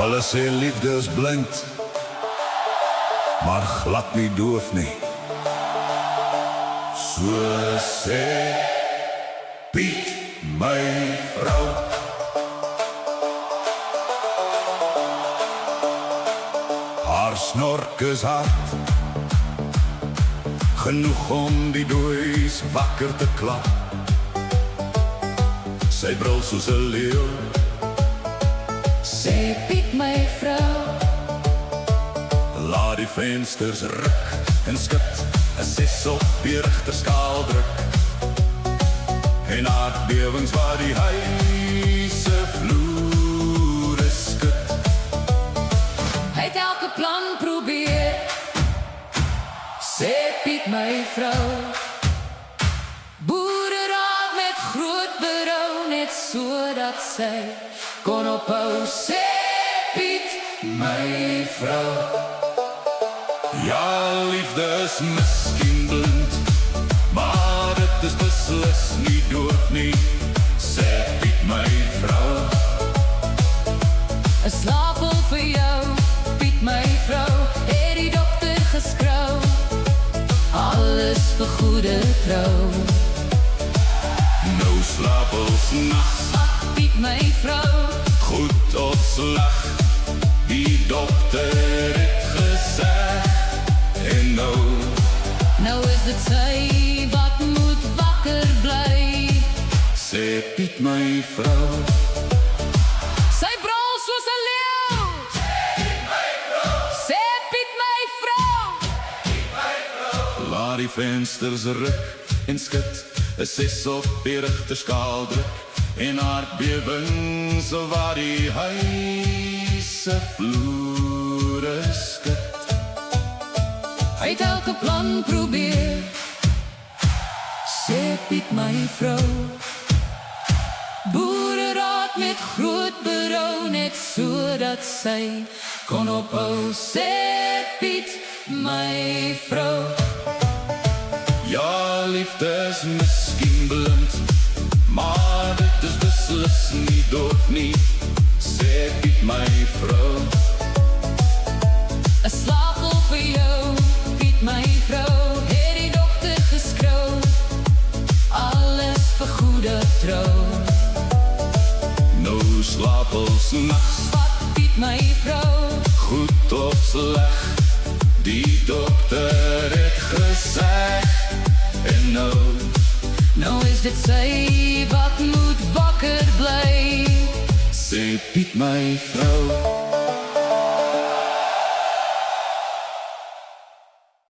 Hulle sê liefde is blind, maar glad nie doof nie. So sê Piet, my vrou. Haar snork is hard, genoeg om die doois wakker te klap. Sy brul soos 'n leeuw, sê Piet, my vrou. laat die vensters ruk en skud, 'n 6 op die rigterskaal druk. En aardbewings waar die huise vloere skud. Hy het elke plan probeer, sê Piet, my vrou. Boere raak met groot berou, net sodat sy kon ophou, sê Piet, my vrou. Ja, liefde is miskien blind, maar dit is beslis nie doof nie, sê Piet, my vrou. 'n slaapel vir jou, Piet, my vrou, het die dokter geskrou. Alles vir goeie trou. Nou slaap ons nachts, Ag, Piet, my vrou, goed of sleg, die dokter het gesê. En nou is dit sy wat moet wakker bly, sê Piet, my vrou. sy brul soos 'n leeuw, sê Piet, my vrou. Laat die vensters ruk en skud, 'n 6 op die rigterskaal druk. En aardbewings waar die huise vloere skud. Hy het elke plan probeer, sê Piet, my vrou. Boere raak met groot berou, net sodat sy kon ophou, sê Piet, my vrou. Ja, liefde is miskien blind, maar dit is beslis nie doof nie, sê Piet, my vrou. 'n slaapel vir jou, Piet, my vrou, het die dokter geskrou. Alles vir goeie trou. Nou slaap ons nachts, Wat, Piet, my vrou, goed of sleg, die dokter het gesê. En nou is dit sy wat moet wakker bly, sê Piet, my vrou.